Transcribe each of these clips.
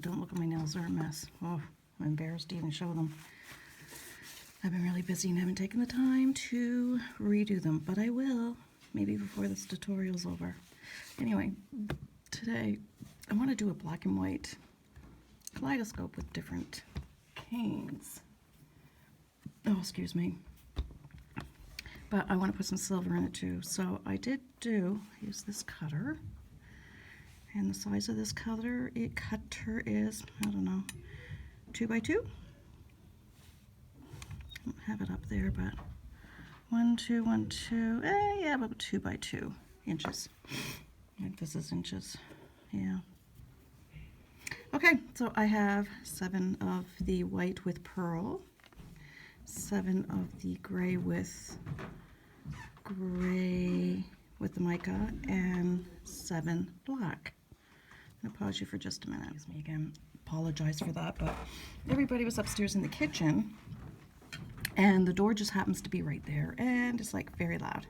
don't look at my nails, they're a mess. Oh, I'm embarrassed to even show them. I've been really busy and haven't taken the time to redo them, but I will, maybe before this tutorial's over. Anyway, today I want to do a black and white kaleidoscope with different canes. Oh, excuse me. But I want to put some silver in it too. So I did use this cutter. And the size of this cutter is, I don't know, 2 by 2. I don't have it up there, but 1, 2, 1, 2. Yeah, about 2 by 2 inches. I think this is inches. Yeah. Okay, so I have 7 of the white with pearl, 7 of the gray with the mica, and 7 black. I'm gonna pause you for just a minute. Excuse me again. Apologize for that, but everybody was upstairs in the kitchen, and the door just happens to be right there, and it's like very loud.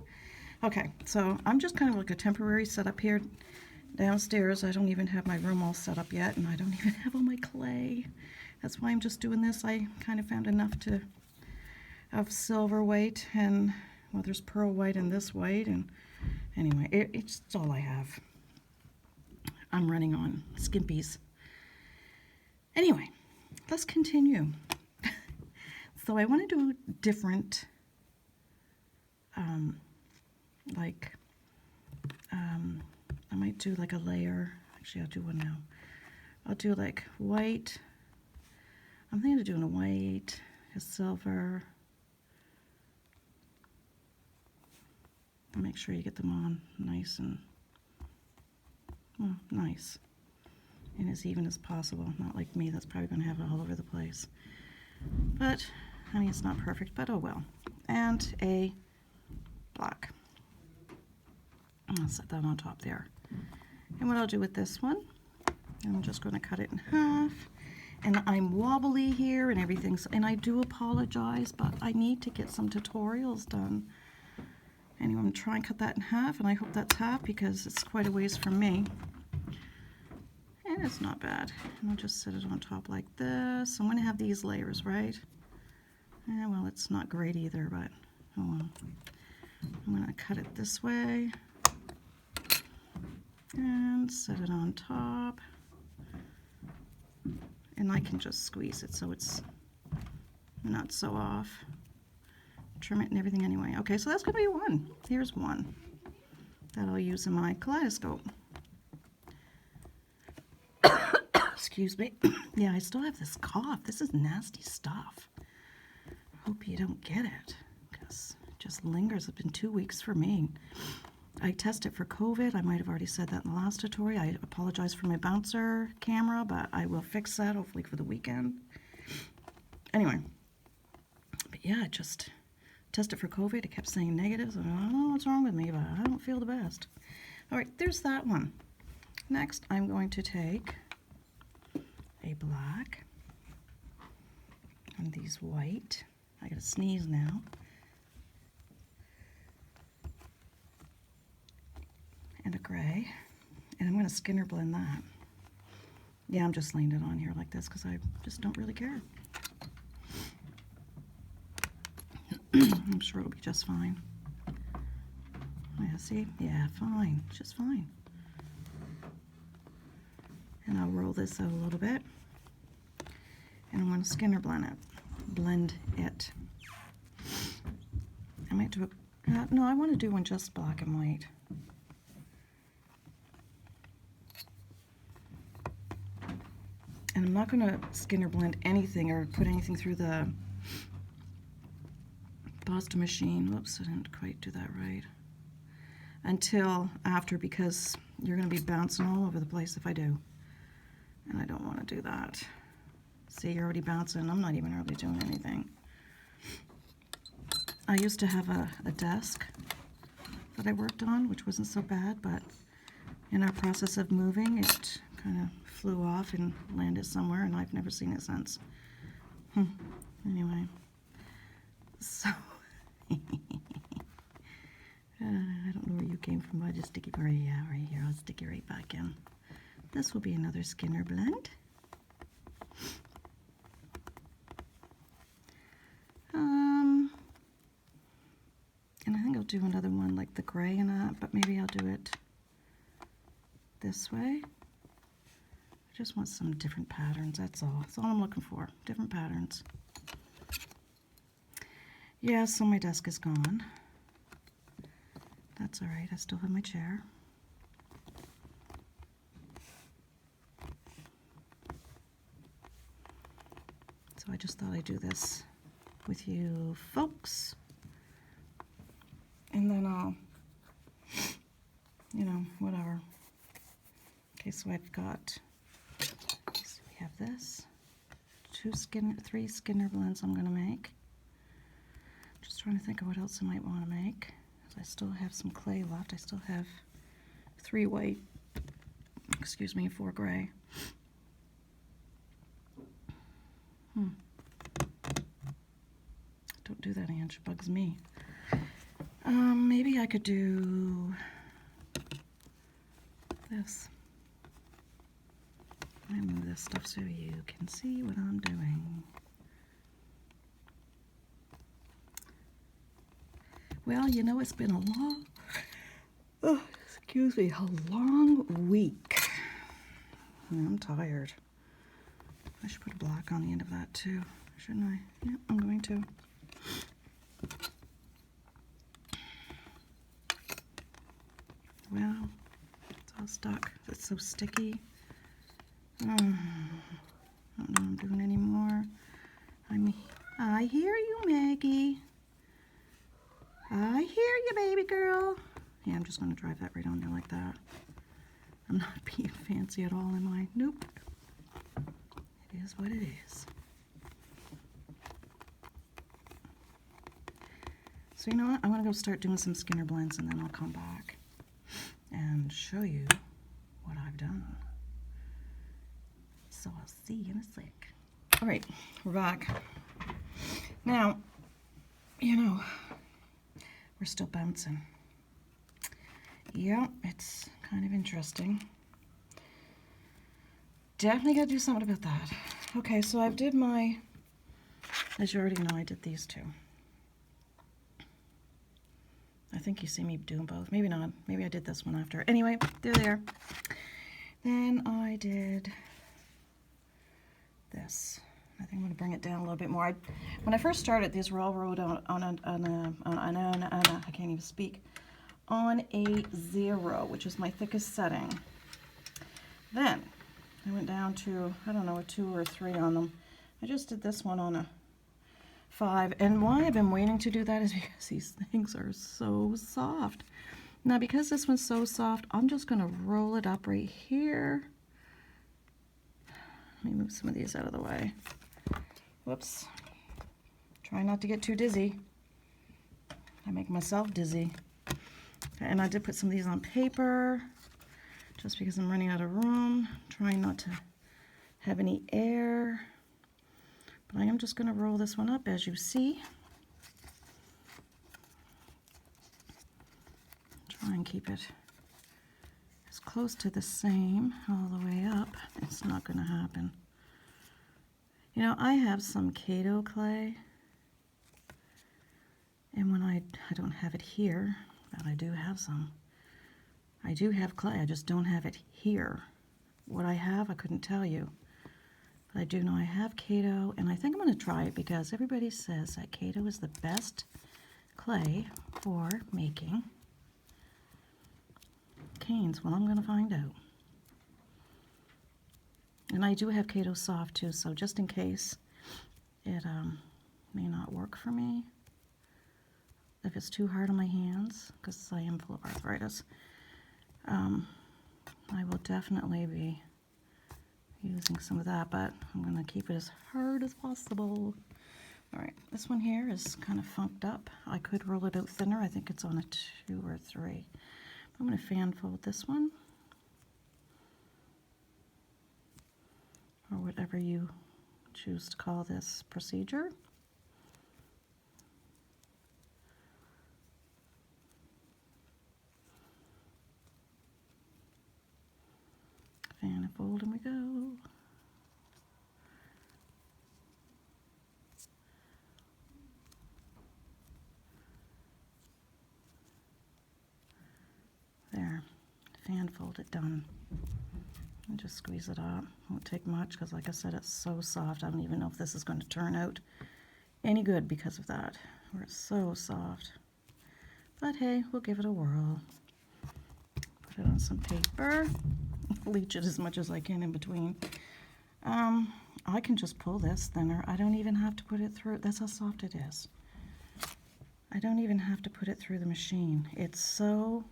Okay, so I'm just kind of like a temporary setup here downstairs. I don't even have my room all set up yet, and I don't even have all my clay. That's why I'm just doing this. I kind of found enough of silver white, and well, there's pearl white and this white, and anyway, it's all I have. I'm running on skimpies. Anyway, let's continue. So I want to do different, I might do like a layer. Actually, I'll do one now. I'll do like white. I'm thinking of doing a white, a silver. Make sure you get them on nice and nice and as even as possible. Not like me, that's probably going to have it all over the place. But I mean, it's not perfect, but oh well. And a black. I'll set that on top there. And what I'll do with this one, I'm just going to cut it in half. And I'm wobbly here and everything, and I do apologize, but I need to get some tutorials done. Anyway, I'm going to try and cut that in half, and I hope that's half because it's quite a ways from me. And it's not bad. And I'll just set it on top like this. I'm going to have these layers, right? Yeah, well, it's not great either, but oh well. I'm going to cut it this way and set it on top. And I can just squeeze it so it's not so off. Trim it and everything anyway. Okay, so that's going to be one. Here's one that I'll use in my kaleidoscope. Excuse me. Yeah, I still have this cough. This is nasty stuff. Hope you don't get it because it just lingers. It's been 2 weeks for me. I tested for COVID. I might have already said that in the last tutorial. I apologize for my bouncer camera, but I will fix that hopefully for the weekend. Anyway, but yeah, just tested for COVID. It kept saying negative. So I don't know what's wrong with me, but I don't feel the best. All right, there's that one. Next, I'm going to take a black and these white. I gotta sneeze now. And a gray. And I'm gonna Skinner blend that. Yeah, I'm just laying it on here like this because I just don't really care. I'm sure it'll be just fine. Yeah, see? Yeah, fine. Just fine. And I'll roll this out a little bit. And I'm going to Skinner blend it. I might do a... no, I want to do one just black and white. And I'm not going to Skinner blend anything or put anything through the pasta machine. Whoops, I didn't quite do that right. Until after, because you're going to be bouncing all over the place if I do. And I don't want to do that. See, you're already bouncing. I'm not even hardly doing anything. I used to have a desk that I worked on, which wasn't so bad, but in our process of moving, it kind of flew off and landed somewhere, and I've never seen it since. Anyway, so I don't know where you came from, but I just stick it right here. I'll stick it right back in. This will be another Skinner blend. do another one like the gray in that, but maybe I'll do it this way. I just want some different patterns, that's all. That's all I'm looking for, different patterns. Yeah, so my desk is gone. That's all right, I still have my chair. So I just thought I'd do this with you folks. And then I'll, you know, whatever. Okay, so I've got, so we have this, three Skinner blends I'm gonna make. Just trying to think of what else I might want to make. I still have some clay left. I still have 3 white, 4 gray. Don't do that, Ange. It bugs me. Maybe I could do this. Let me move this stuff so you can see what I'm doing. Well, you know, it's been a long week. I'm tired. I should put a block on the end of that too, shouldn't I? Yeah, I'm going to. Well, it's all stuck. It's so sticky. I don't know what I'm doing anymore. I hear you, Maggie. I hear you, baby girl. Yeah, I'm just going to drive that right on there like that. I'm not being fancy at all, am I? Nope. It is what it is. So you know what? I'm going to go start doing some Skinner blends, and then I'll come back and show you what I've done. So I'll see you in a sec. All right, we're back. Now, you know, we're still bouncing. Yeah, it's kind of interesting. Definitely got to do something about that. Okay, so I've did my, as you already know, I did these two. I think you see me doing both. Maybe not. Maybe I did this one after. Anyway, they're there. Then I did this. I think I'm going to bring it down a little bit more. When I first started, these were all rolled on I can't even speak, on a 0, which is my thickest setting. Then I went down to, I don't know, a 2 or 3 on them. I just did this one on a 5. And why I've been waiting to do that is because these things are so soft. Now, because this one's so soft, I'm just going to roll it up right here. Let me move some of these out of the way. Whoops. Try not to get too dizzy. I make myself dizzy. Okay, and I did put some of these on paper just because I'm running out of room. Trying not to have any air. But I am just going to roll this one up, as you see. Try and keep it as close to the same all the way up. It's not going to happen. You know, I have some Kato clay, and when I don't have it here, but I do have some. I do have clay, I just don't have it here. What I have, I couldn't tell you. But I do know I have Kato, and I think I'm going to try it because everybody says that Kato is the best clay for making canes. Well, I'm going to find out. And I do have Kato soft too, so just in case it may not work for me, if it's too hard on my hands, because I am full of arthritis, I will definitely be using some of that, but I'm going to keep it as hard as possible. All right, this one here is kind of funked up. I could roll it out thinner. I think it's on a 2 or 3. I'm going to fan fold this one, or whatever you choose to call this procedure. Fan and fold, and we go. fold it done. And just squeeze it up. Won't take much because, like I said, it's so soft. I don't even know if this is going to turn out any good because of that. Where it's so soft. But hey, we'll give it a whirl. Put it on some paper. Bleach it as much as I can in between. I can just pull this thinner. I don't even have to put it through. That's how soft it is. I don't even have to put it through the machine. It's so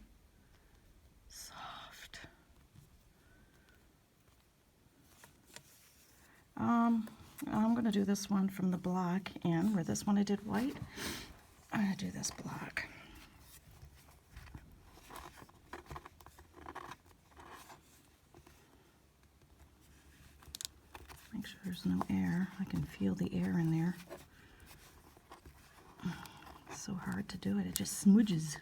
soft. I'm going to do this one from the black in, where this one I did white. I'm going to do this black. Make sure there's no air. I can feel the air in there. It's so hard to do it. It just smudges.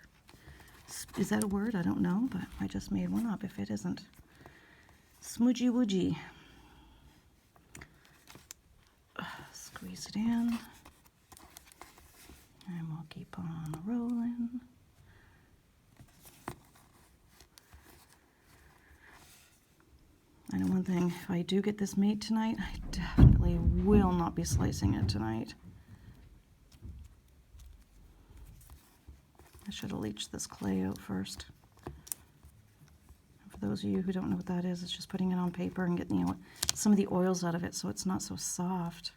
Is that a word? I don't know, but I just made one up if it isn't. Smudgy woodgy. Squeeze it in. And we'll keep on rolling. I know one thing, if I do get this made tonight, I definitely will not be slicing it tonight. I should have leached this clay out first. For those of you who don't know what that is, it's just putting it on paper and getting some of the oils out of it so it's not so soft.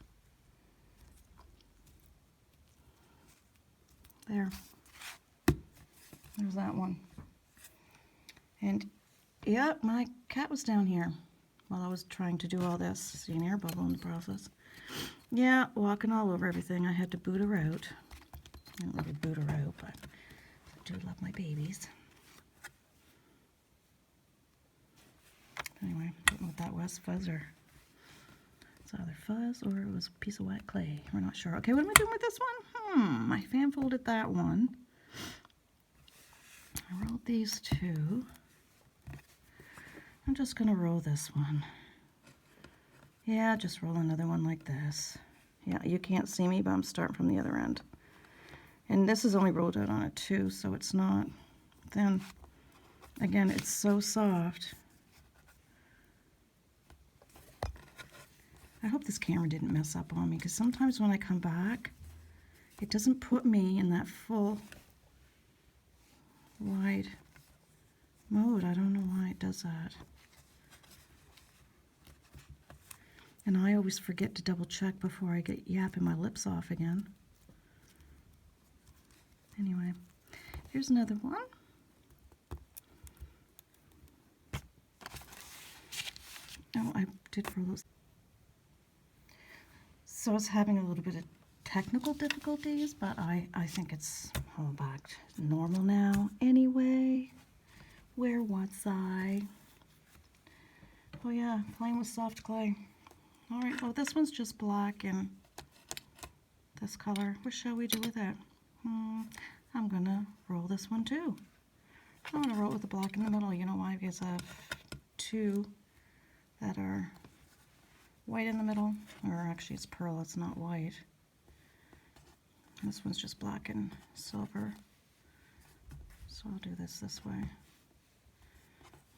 There. There's that one. And yeah, my cat was down here while I was trying to do all this. See an air bubble in the process. Yeah, walking all over everything. I had to boot her out. I don't really boot her out, but I do love my babies. Anyway, I don't know what that was, fuzz or... It's either fuzz or it was a piece of wet clay. We're not sure. Okay, what am I doing with this one? I fan folded that one. I rolled these two. I'm just going to roll this one. Yeah, just roll another one like this. Yeah, you can't see me, but I'm starting from the other end. And this is only rolled out on a 2, so it's not thin. Again, it's so soft. I hope this camera didn't mess up on me, because sometimes when I come back, it doesn't put me in that full wide mode. I don't know why it does that. And I always forget to double check before I get yapping my lips off again. Anyway, here's another one. Oh, I did roll those. So I was having a little bit of technical difficulties, but I think it's all back to normal now. Anyway, where was I? Oh yeah, playing with soft clay. All right, well this one's just black and this color. What shall we do with it? I'm gonna roll this one too. I'm gonna roll it with the black in the middle. You know why? Because I have 2 that are white in the middle, or actually it's pearl, it's not white. This one's just black and silver. So I'll do this way.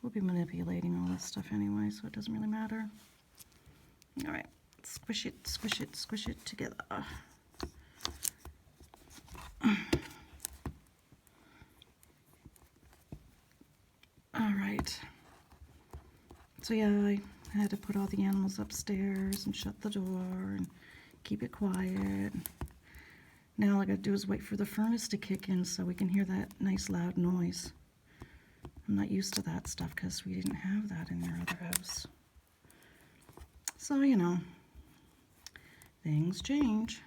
We'll be manipulating all this stuff anyway, so it doesn't really matter. All right, squish it, squish it, squish it together. All right. So yeah, I had to put all the animals upstairs and shut the door and keep it quiet. Now all I gotta do is wait for the furnace to kick in so we can hear that nice loud noise. I'm not used to that stuff because we didn't have that in our other house. So, you know, things change,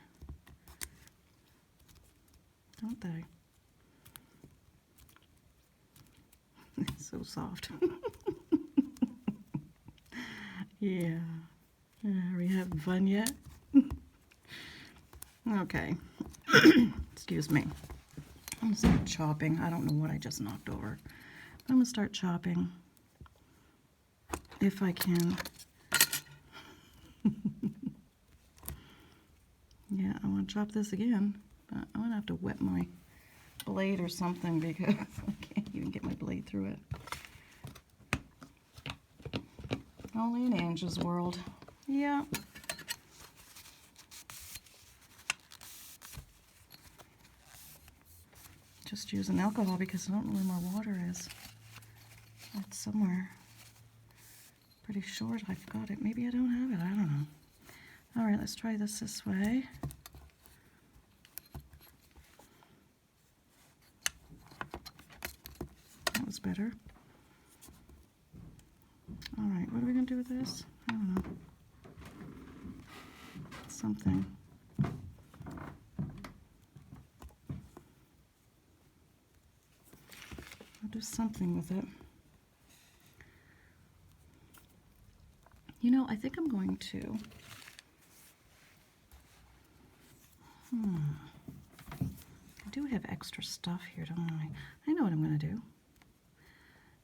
don't they? It's so soft. Yeah. Are we having fun yet? Okay. Excuse me. I'm gonna start chopping. I don't know what I just knocked over. I'm gonna start chopping if I can. Yeah, I want to chop this again, but I'm gonna have to wet my blade or something because I can't even get my blade through it. Only in Angie's world. Yeah. Just using alcohol because I don't know where my water is. It's somewhere. Pretty sure I've got it. Maybe I don't have it. I don't know. All right, let's try this way. That was better. All right, what are we going to do with this? I don't know. Something. I'll do something with it. You know, I think I'm going to... I do have extra stuff here, don't I? I know what I'm going to do.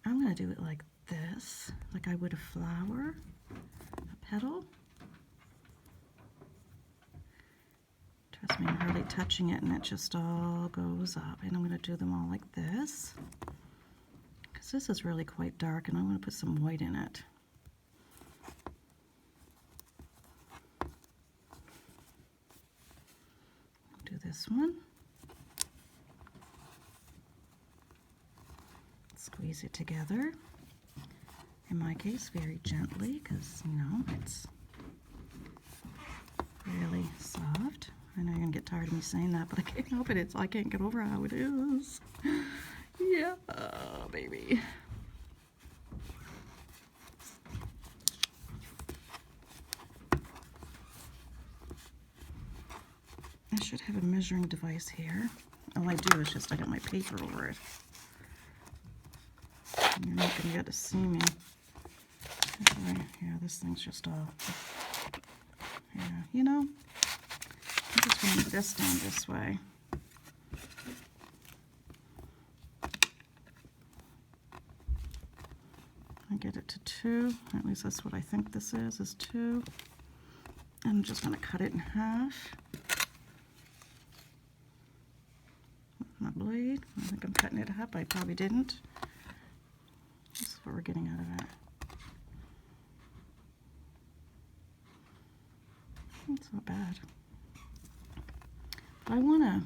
I'm going to do it like this, like I would a flower, a petal. Trust me, I'm hardly touching it and it just all goes up. And I'm going to do them all like this, because this is really quite dark and I'm going to put some white in it. Do this one. Squeeze it together. In my case, very gently, because, you know, it's really soft. I know you're going to get tired of me saying that, but I can't help it. I can't get over how it is. Yeah, baby. I should have a measuring device here. All I do is just, I got my paper over it. And you're not going to get to see me. Yeah, this thing's just all... Yeah, you know, I'm just going to move this down this way. I get it to 2. At least that's what I think this is 2. I'm just going to cut it in half. My blade. I think I'm cutting it up. I probably didn't. This is what we're getting out of it. It's not bad. But I want to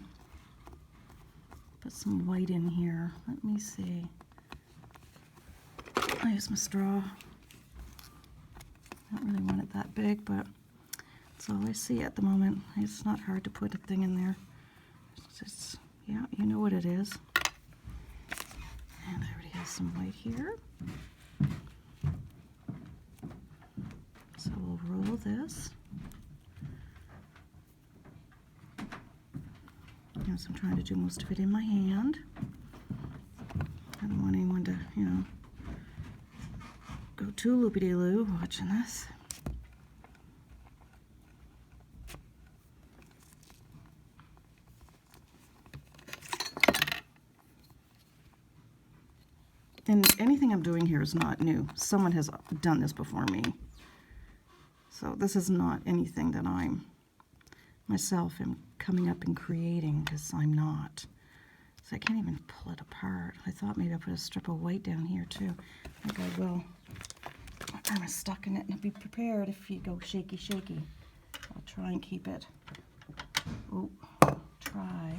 put some white in here. Let me see. I use my straw. I don't really want it that big, but that's all I see at the moment. It's not hard to put a thing in there. It's yeah, you know what it is. And I already have some white here. So we'll roll this. Yes, I'm trying to do most of it in my hand. I don't want anyone to, you know, go too loopy-dee-loo watching this. And anything I'm doing here is not new. Someone has done this before me. So this is not anything that I'm myself am coming up and creating, because I'm not. So I can't even pull it apart. I thought maybe I'll put a strip of white down here too. I think I will. I'm stuck in it, and be prepared if you go shaky, shaky. I'll try and keep it. Oh, try.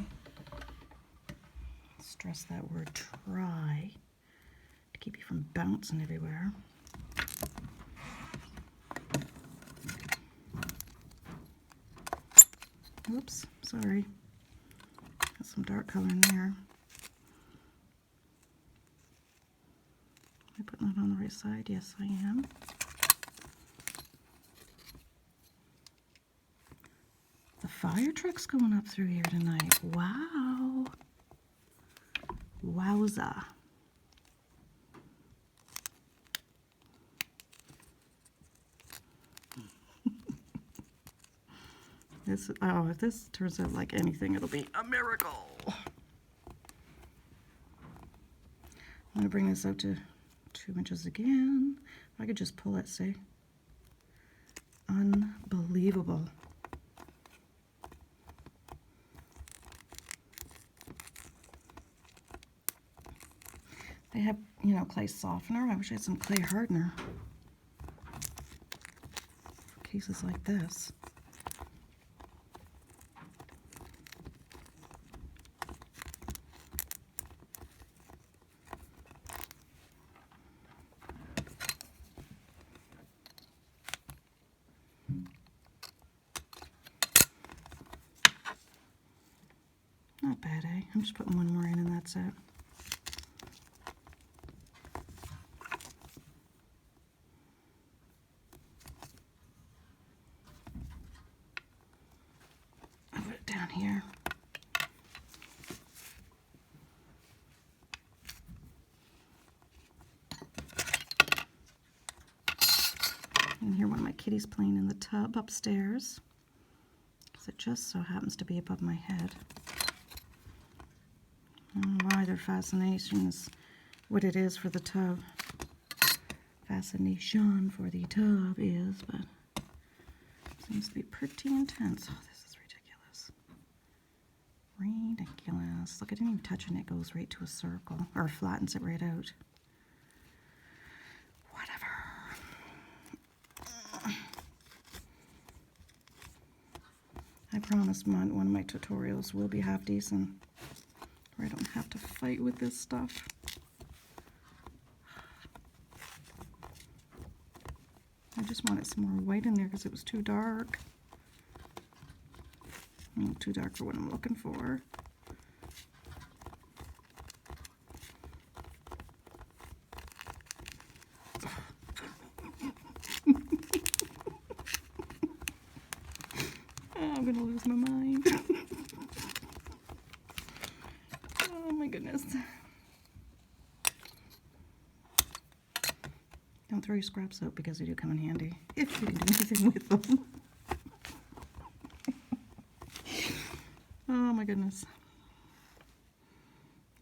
Stress that word, try. To keep you from bouncing everywhere. Oops, sorry. Got some dark color in there. Am I putting it on the right side? Yes, I am. The fire truck's going up through here tonight. Wow. Wowza. Oh, if this turns out like anything, it'll be a miracle. I'm going to bring this out to 2 inches again. I could just pull it, see? Unbelievable. They have, you know, clay softener. I wish I had some clay hardener. pieces like this. Not bad, eh? I'm just putting one more in and that's it. I'll put it down here. And here one of my kitties playing in the tub upstairs, because it just so happens to be above my head. I don't know why their fascination is what it is for the tub. Fascination for the tub is, but it seems to be pretty intense. Oh, this is ridiculous. Ridiculous. Look, I didn't even touch it and it goes right to a circle, or flattens it right out. Whatever. I promise one of my tutorials will be half decent, where I don't have to fight with this stuff. I just wanted some more white in there because it was too dark. Too dark for what I'm looking for. I'm gonna lose my mind. Oh my goodness. Don't throw your scraps out because they do come in handy if you can do anything with them. Oh my goodness.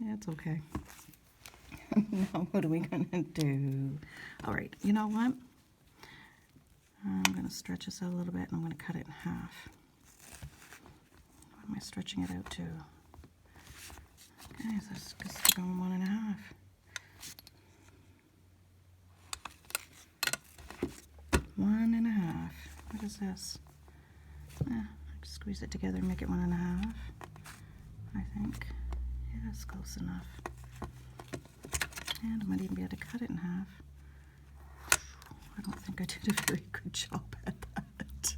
Yeah, it's okay. Now what are we gonna do? All right, you know what? I'm gonna stretch this out a little bit and I'm gonna cut it in half. What am I stretching it out to? Okay, so this is going 1.5. One and a half. What is this? I just squeeze it together and make it 1.5. I think. Yeah, that's close enough. And I might even be able to cut it in half. I don't think I did a very good job at that.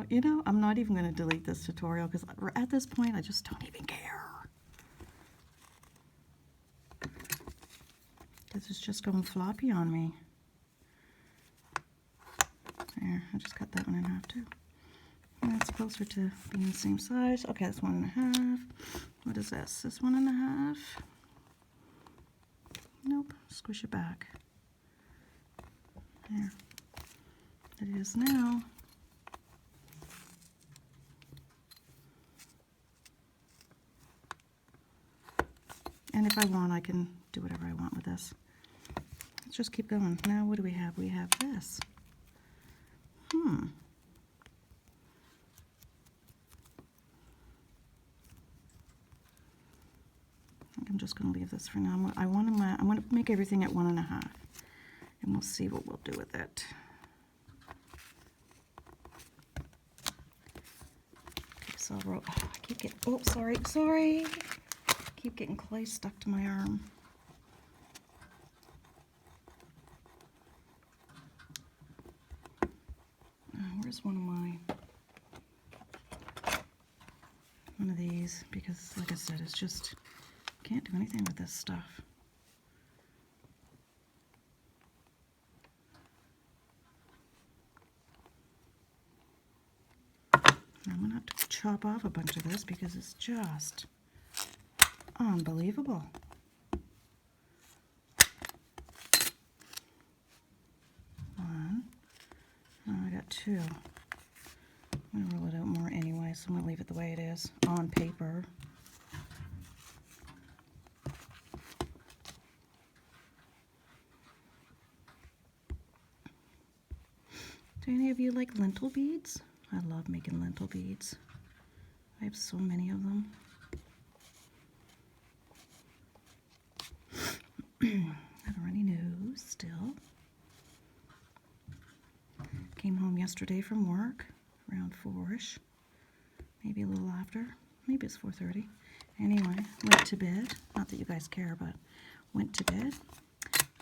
You know, I'm not even going to delete this tutorial because at this point I just don't even care. Because it's just going floppy on me. There, I just cut that one in half too. That's closer to being the same size. Okay, that's 1.5. What is this? This 1.5? Nope, squish it back. There. It is now. And if I want, I can do whatever I want with this. Let's just keep going. Now, what do we have? We have this. I think I'm just going to leave this for now. I want to make everything at 1.5, and we'll see what we'll do with it. Okay, so I'll roll. Oh, I keep getting. Oh, sorry. Keep getting clay stuck to my arm. Where's one of these, because like I said, it's just can't do anything with this stuff. I'm gonna have to chop off a bunch of this because it's just unbelievable. One. Oh, I got 2. I'm gonna roll it out more anyway, so I'm gonna leave it the way it is on paper. Do any of you like lentil beads? I love making lentil beads. I have so many of them. I have a runny nose still. Came home yesterday from work around 4-ish, maybe a little after, maybe it's 4:30. Anyway, went to bed. Not that you guys care, but went to bed.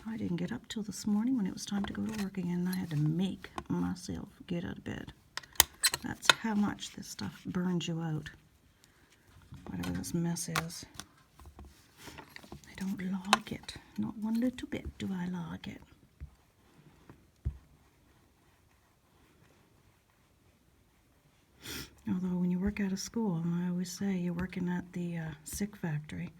I didn't get up till this morning when it was time to go to work again. I had to make myself get out of bed. That's how much this stuff burns you out. Whatever this mess is. I don't like it. Not one little bit do I like it. Although when you work out of school, I always say you're working at the sick factory.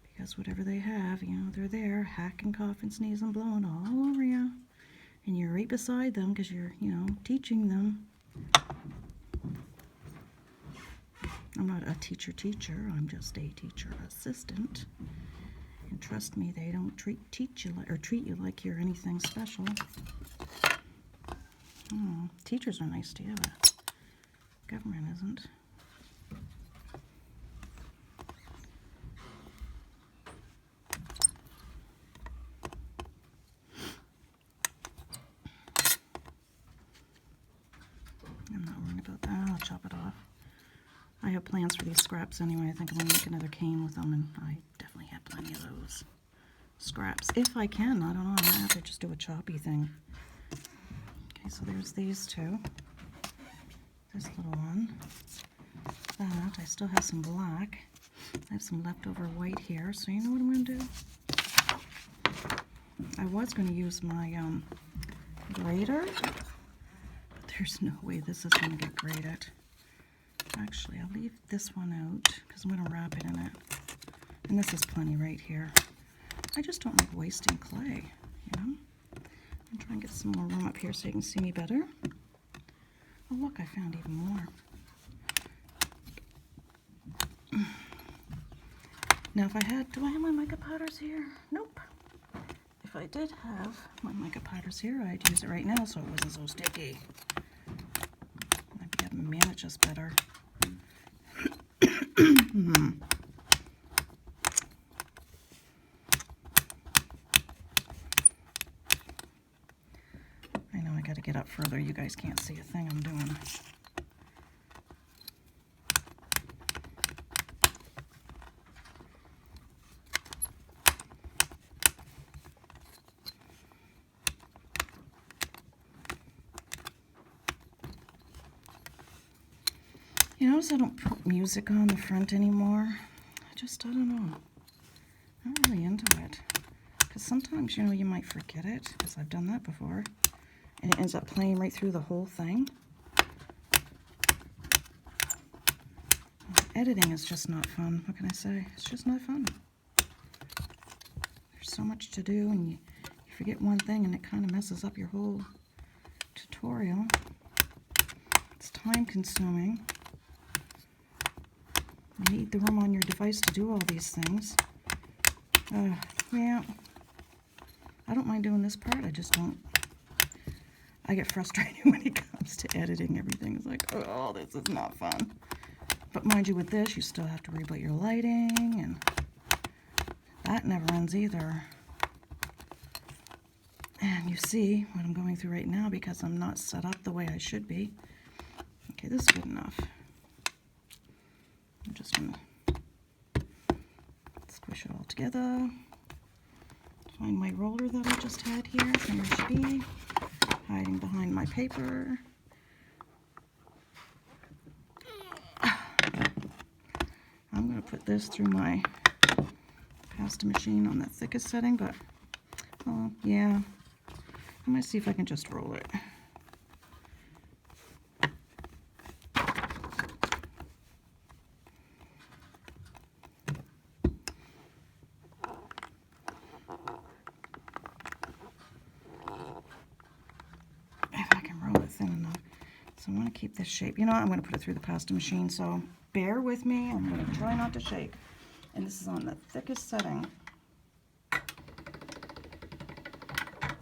Because whatever they have, you know, they're there, hacking, coughing, sneezing, blowing all over you. And you're right beside them because you're, you know, teaching them. I'm not a teacher, I'm just a teacher assistant. And trust me, they don't treat you like you're anything special. Oh, teachers are nice to you, but government isn't. I'm not worried about that. I'll chop it off. I have plans for these scraps anyway. I think I'm going to make another cane with them, and I definitely have plenty of those scraps. If I can, I don't know. I might have to just do a choppy thing. Okay, so there's these two. This little one. That. I still have some black. I have some leftover white here, so you know what I'm going to do? I was going to use my grater, but there's no way this is going to get grated. Actually, I'll leave this one out because I'm going to wrap it in it. And this is plenty right here. I just don't like wasting clay, you know? I'm trying to get some more room up here so you can see me better. Oh, look, I found even more. Now, if I had, do I have my mica powders here? Nope. If I did have my mica powders here, I'd use it right now so it wasn't so sticky. I'd be able to manage this better. I know I got to get up further. You guys can't see a thing I'm doing. You notice I don't put music on the front anymore? I don't know. I'm not really into it. Because sometimes, you know, you might forget it, because I've done that before. And it ends up playing right through the whole thing. Editing is just not fun. What can I say? It's just not fun. There's so much to do, and you forget one thing, and it kind of messes up your whole tutorial. It's time consuming. You need the room on your device to do all these things. Yeah, I don't mind doing this part. I just don't. I get frustrated when it comes to editing everything. It's like, oh, this is not fun. But mind you, with this, you still have to worry about your lighting, and that never ends either. And you see what I'm going through right now because I'm not set up the way I should be. Okay, this is good enough. I'm just going to squish it all together. Find my roller that I just had here. There should be, hiding behind my paper. I'm going to put this through my pasta machine on the thickest setting, but, oh, yeah. I'm going to see if I can just roll it. So I want to keep this shape. You know what? I'm going to put it through the pasta machine, so bear with me. I'm going to try not to shake. And this is on the thickest setting.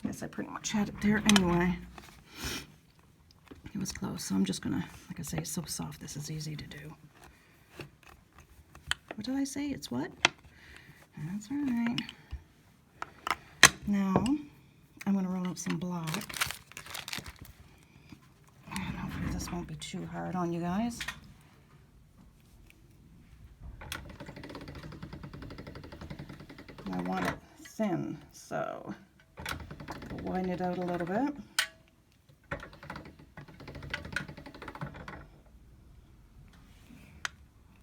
Yes, I pretty much had it there anyway. It was close, so I'm just going to, like I say, it's so soft, this is easy to do. What did I say? It's what? That's all right. Now, I'm going to roll up some black. won't be too hard on you guys. And I want it thin, so I'll widen it out a little bit.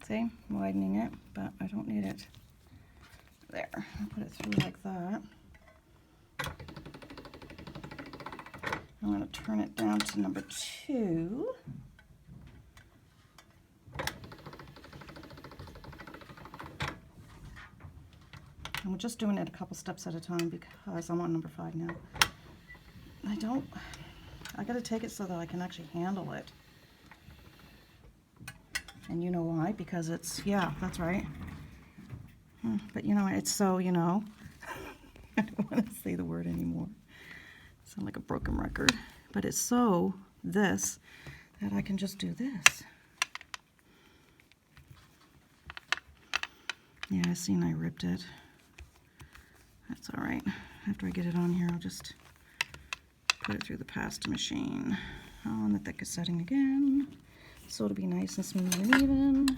See, I'm widening it, but I don't need it there. I'll put it through like that. I'm going to turn it down to number 2. And we're just doing it a couple steps at a time because I'm on number 5 now. I got to take it so that I can actually handle it. And you know why? Because it's, yeah, that's right. But you know, it's so, you know, I don't want to say the word anymore. I sound like a broken record. But it's so this that I can just do this. Yeah, I seen I ripped it. That's all right. After I get it on here, I'll just put it through the pasta machine. On the thickest setting again. So it'll be nice and smooth and even.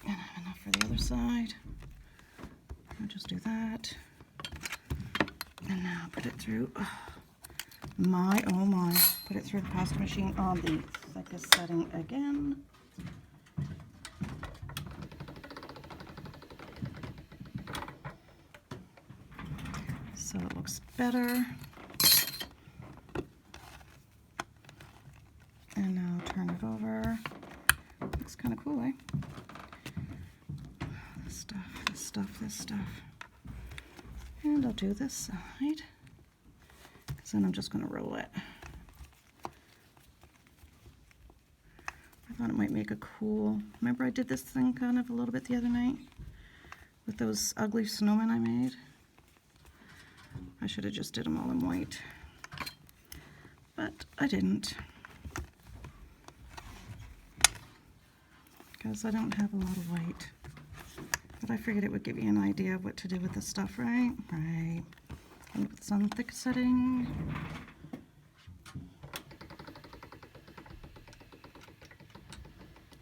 And I have enough for the other side. I'll just do that. And now put it through, oh my, put it through the pasta machine on the thickest setting again. So it looks better. And now turn it over. Looks kind of cool, eh? This stuff, this stuff, this stuff. And I'll do this side, because then I'm just going to roll it. I thought it might make a cool, remember I did this thing kind of a little bit the other night with those ugly snowmen I made? I should have just did them all in white, but I didn't. Because I don't have a lot of white. But I figured it would give you an idea of what to do with this stuff, right? Right. And put this on thick setting.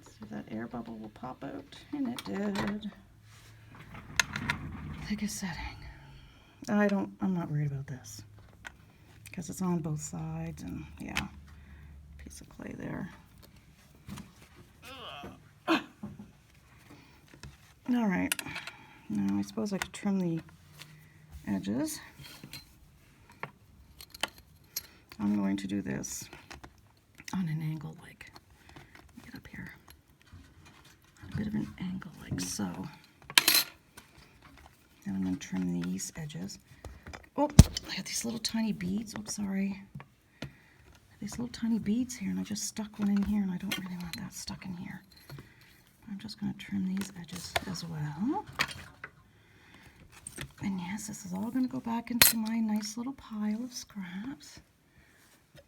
So that air bubble will pop out, and it did. Thickest setting. I'm not worried about this. Because it's on both sides, and yeah, piece of clay there. All right, now I suppose I could trim the edges. I'm going to do this on an angle, like, get up here, a bit of an angle like so. And I'm going to trim these edges. Oh, I got these little tiny beads. Oh, sorry. These little tiny beads here, and I just stuck one in here, and I don't really want that stuck in here. I'm just going to trim these edges as well. And yes, this is all going to go back into my nice little pile of scraps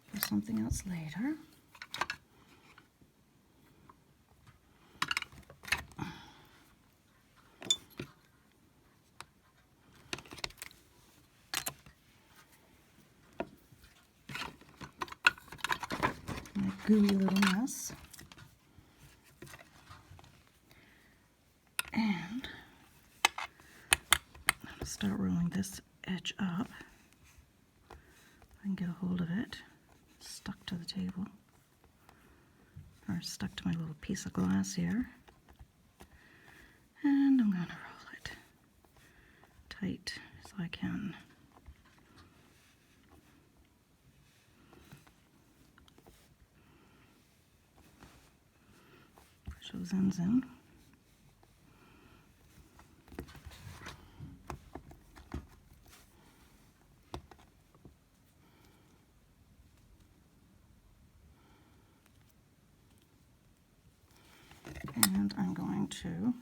for something else later. My gooey little mess. And I'm going to start rolling this edge up. I can get a hold of it, stuck to the table, or stuck to my little piece of glass here. And I'm going to roll it tight as I can. Push those ends in. And I'm going to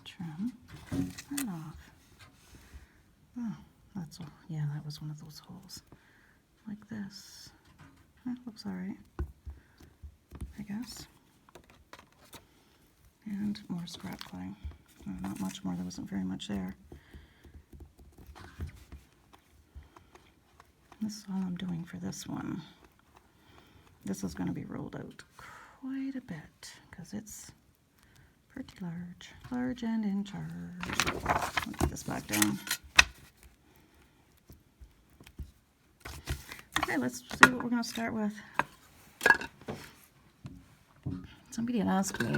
trim that off. Oh, that's all. Yeah, that was one of those holes. Like this. Looks alright, I guess. And more scrap clay. Not much more, there wasn't very much there. This is all I'm doing for this one. This is going to be rolled out quite a bit because it's pretty large. Large and in charge. I'll put this back down. Okay, let's see what we're going to start with. Somebody had asked me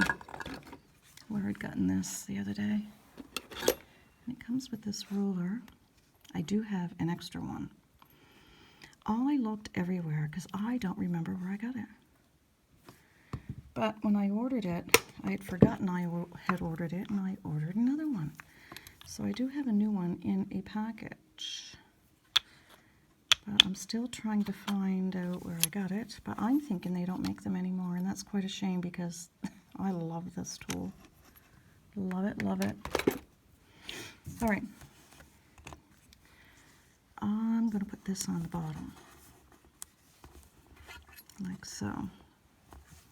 where I'd gotten this the other day. And it comes with this ruler. I do have an extra one. I looked everywhere because I don't remember where I got it. But when I ordered it, I had forgotten I had ordered it, and I ordered another one. So I do have a new one in a package. But I'm still trying to find out where I got it. But I'm thinking they don't make them anymore, and that's quite a shame because I love this tool. Love it, love it. All right. I'm going to put this on the bottom, like so.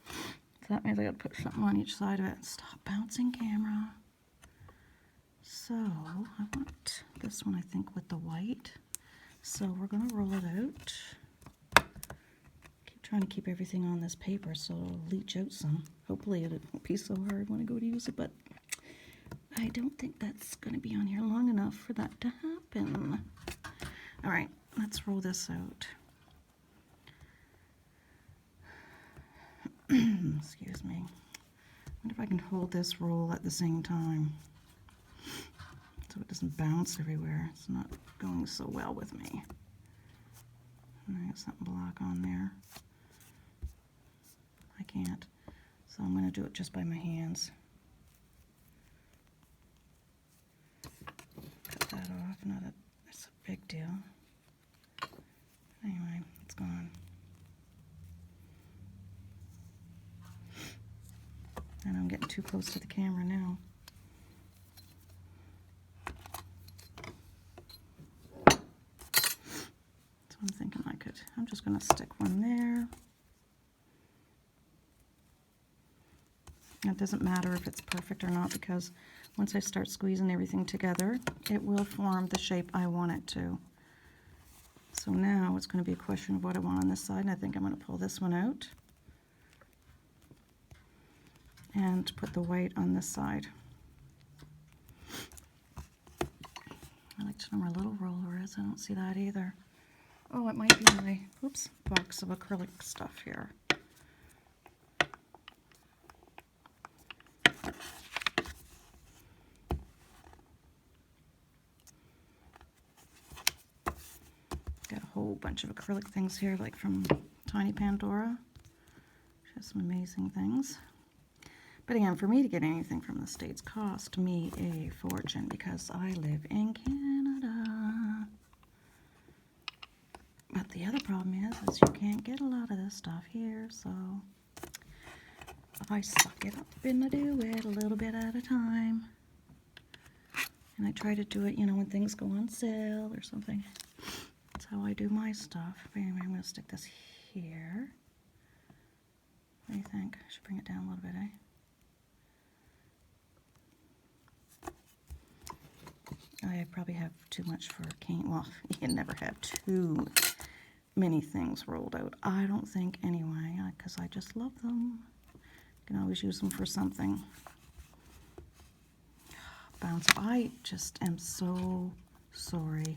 So that means I got to put something on each side of it. Stop bouncing, camera. So I want this one, I think, with the white. So we're going to roll it out. Keep trying to keep everything on this paper so it'll leach out some. Hopefully it won't be so hard when I go to use it, but I don't think that's going to be on here long enough for that to happen. All right, let's roll this out. Excuse me. I wonder if I can hold this roll at the same time so it doesn't bounce everywhere. It's not going so well with me. And I got something black on there. I can't. So I'm going to do it just by my hands. Cut that off. It's a big deal. Anyway, it's gone. And I'm getting too close to the camera now. So I'm thinking I'm just going to stick one there. It doesn't matter if it's perfect or not because once I start squeezing everything together, it will form the shape I want it to. So now it's going to be a question of what I want on this side, and I think I'm going to pull this one out and put the white on this side. I like to know where my little roller is. I don't see that either. Oh, it might be my, oops, box of acrylic stuff here. Got a whole bunch of acrylic things here, like from Tiny Pandora. Just some amazing things. But again, for me to get anything from the States cost me a fortune because I live in Canada. But the other problem is you can't get a lot of this stuff here, so I suck it up and I do it a little bit at a time. And I try to do it, when things go on sale or something. That's how I do my stuff. But anyway, I'm going to stick this here. What do you think? I should bring it down a little bit, eh? I probably have too much for cane. Well, you can never have too many things rolled out. I don't think anyway, because I just love them. You can always use them for something. Bounce. I just am so sorry.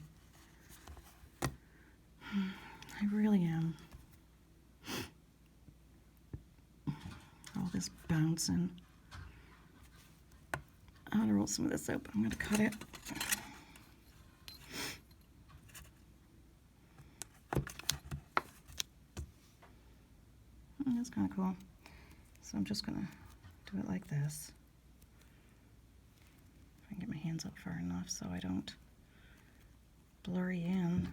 I really am. All this bouncing. I'm going to roll some of this out, but I'm going to cut it. That's kind of cool. So I'm just going to do it like this. If I can get my hands up far enough so I don't blurry in.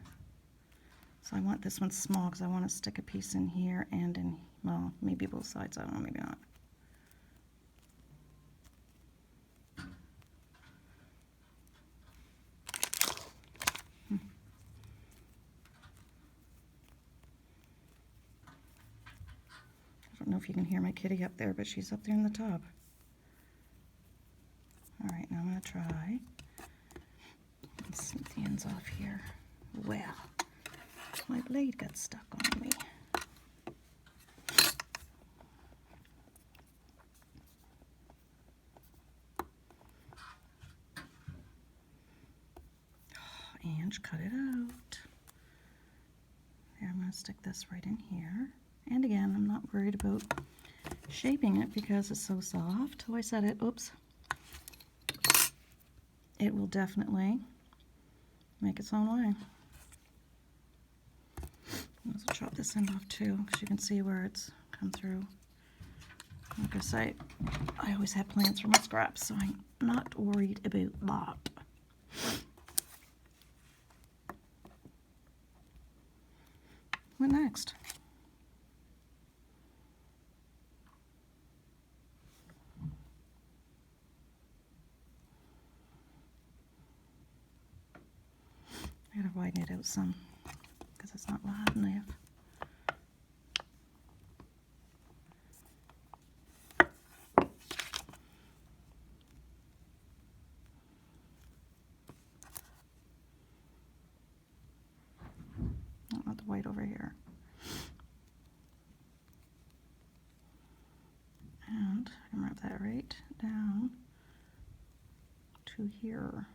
So I want this one small because I want to stick a piece in here and in, well, maybe both sides. I don't know, maybe not. I don't know if you can hear my kitty up there, but she's up there in the top. All right, now I'm going to try and snip the ends off here. Well, my blade got stuck on me. And cut it out. There, I'm going to stick this right in here. And again, I'm not worried about shaping it because it's so soft. Oh, I said it. Oops. It will definitely make its own way. I'll chop this end off too, because you can see where it's come through. Like I say, I always have plans for my scraps, so I'm not worried about that. What next? I gotta widen it out some because it's not wide enough. Not the white over here. And I can wrap that right down to here.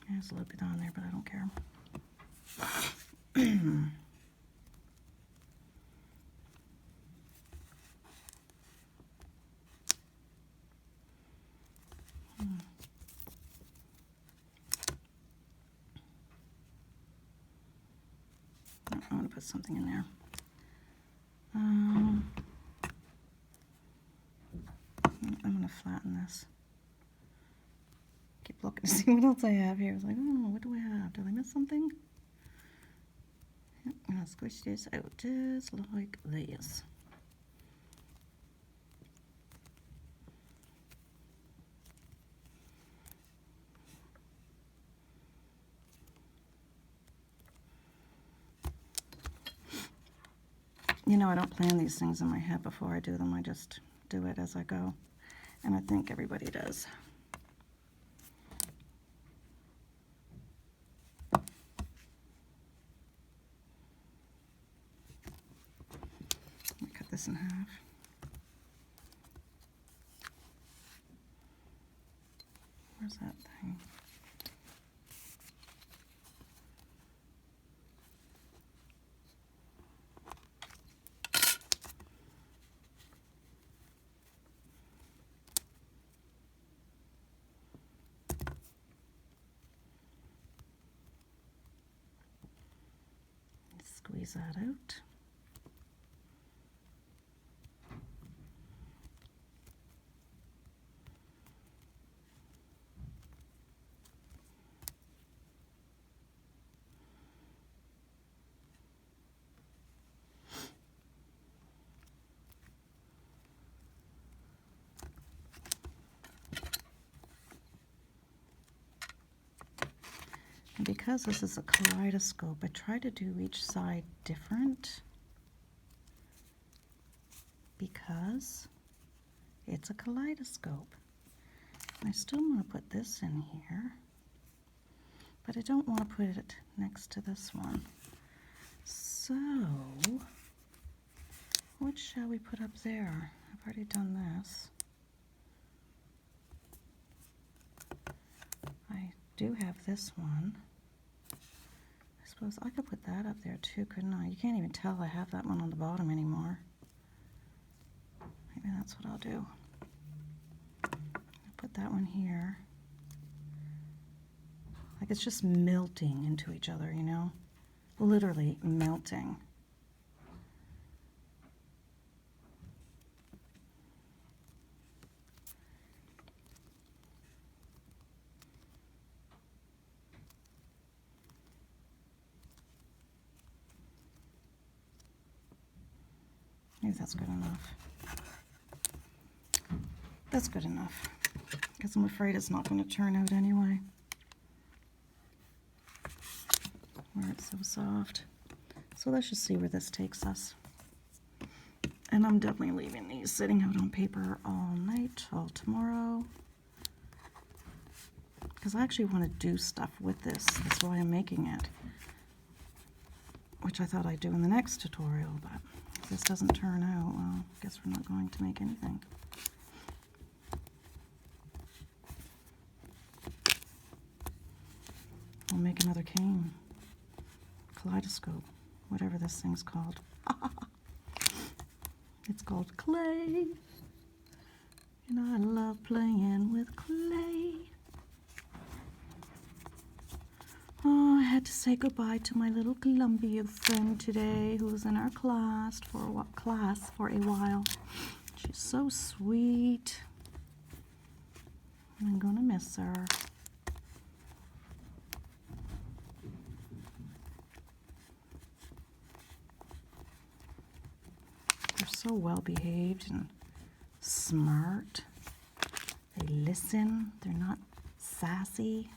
There's a little bit on there, but I don't care. I want to put something in there. I'm going to flatten this. Keep looking to see what else I have here. I was like, oh, what do I have? Did I miss something? Yep, I'm going to squish this out just like this. You know, I don't plan these things in my head before I do them. I just do it as I go. And I think everybody does. Let me cut this in half. Where's that thing? Squeeze that out. And because this is a kaleidoscope, I try to do each side different because it's a kaleidoscope. And I still want to put this in here, but I don't want to put it next to this one. So, what shall we put up there? I've already done this. I do have this one. I suppose I could put that up there too, couldn't I? You can't even tell I have that one on the bottom anymore. Maybe that's what I'll do. I'll put that one here. Like it's just melting into each other, you know? Literally melting. Maybe that's good enough. That's good enough, because I'm afraid it's not going to turn out anyway. Where it's so soft. So let's just see where this takes us. And I'm definitely leaving these sitting out on paper all tonight till tomorrow. Because I actually want to do stuff with this. That's why I'm making it. Which I thought I'd do in the next tutorial, but if this doesn't turn out, well, I guess we're not going to make anything. We'll make another cane. Kaleidoscope. Whatever this thing's called. It's called clay. And I love playing with clay. Oh, I had to say goodbye to my little Columbia friend today who was in our class for a while. She's so sweet. I'm gonna miss her. They're so well behaved and smart. They listen. They're not sassy.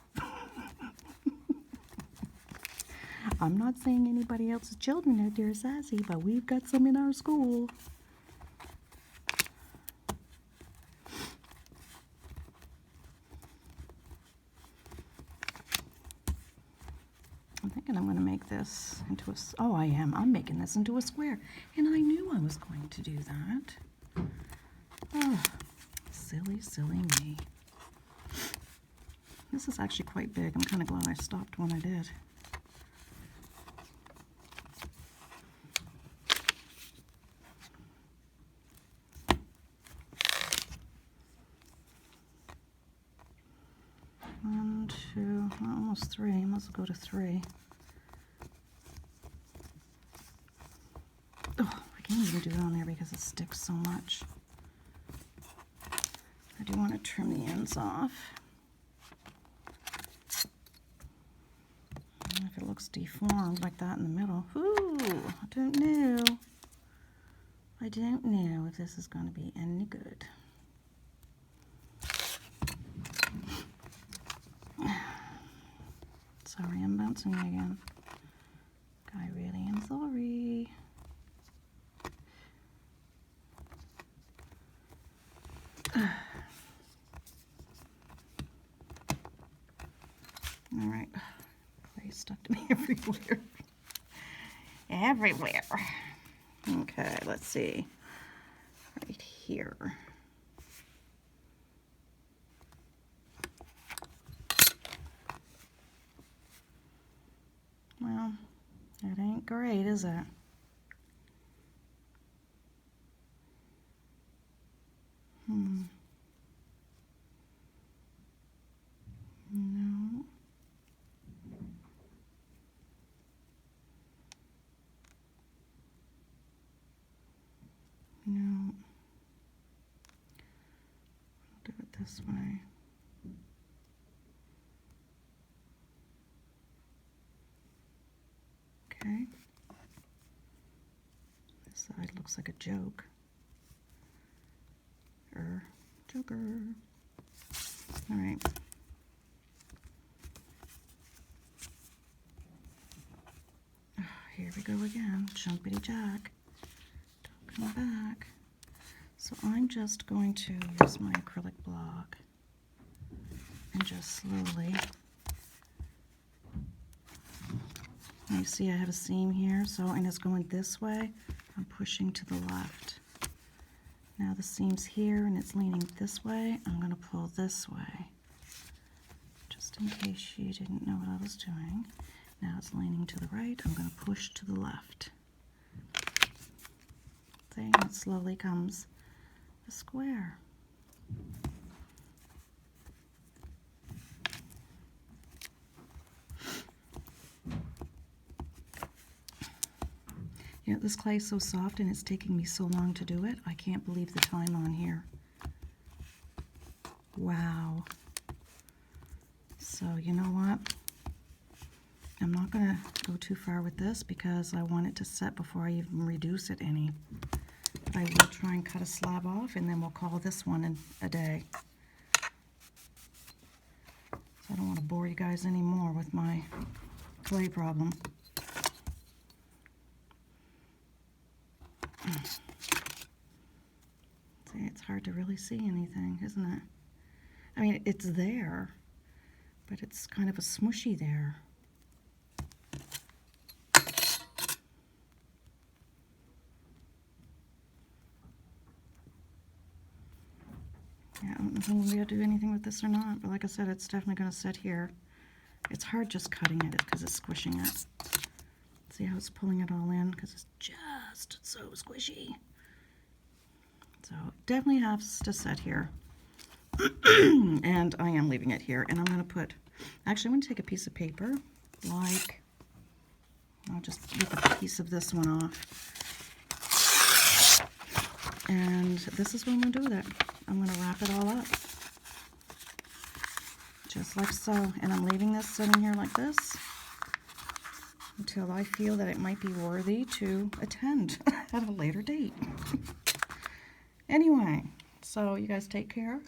I'm not saying anybody else's children out there are sassy, but we've got some in our school. I'm thinking I'm going to make this into a... Oh, I am. I'm making this into a square. And I knew I was going to do that. Oh, silly, silly me. This is actually quite big. I'm kind of glad I stopped when I did. One, two, almost three. Must go to three. Oh, I can't even do it on there because it sticks so much. I do want to trim the ends off. And if it looks deformed like that in the middle, ooh, I don't know. I don't know if this is going to be any good. Sorry, I'm bouncing again. I really am sorry. All right, clay stuck to me everywhere. Everywhere. Okay, let's see. Right here. Well, it ain't great, is it? No. No. I'll do it this way. Okay. This side looks like a joke. Joker. All right. Oh, here we go again. Jumpity jack. Don't come back. So I'm just going to use my acrylic block and just slowly. You see I have a seam here, so and it's going this way. I'm pushing to the left. Now the seam's here and it's leaning this way. I'm going to pull this way. Just in case you didn't know what I was doing. Now it's leaning to the right. I'm going to push to the left. See, it slowly comes a square. You know, this clay is so soft and it's taking me so long to do it. I can't believe the time on here. Wow. So you know what? I'm not going to go too far with this because I want it to set before I even reduce it any. But I will try and cut a slab off and then we'll call this one in a day. So I don't want to bore you guys anymore with my clay problem. See, it's hard to really see anything, isn't it? I mean, it's there, but it's kind of a smushy there. Yeah, I don't know if I'm going to be able to do anything with this or not, but like I said, it's definitely going to sit here. It's hard just cutting it because it's squishing it. See how it's pulling it all in? Because it's just so squishy. So it definitely has to sit here. And I am leaving it here. And I'm going to put, actually I'm going to take a piece of paper, like, I'll just rip a piece of this one off. And this is what I'm going to do with it. I'm going to wrap it all up. Just like so. And I'm leaving this sitting here like this until I feel that it might be worthy to attend at a later date. Anyway, so you guys take care.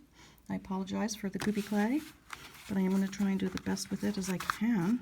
I apologize for the goopy clay, but I am going to try and do the best with it as I can.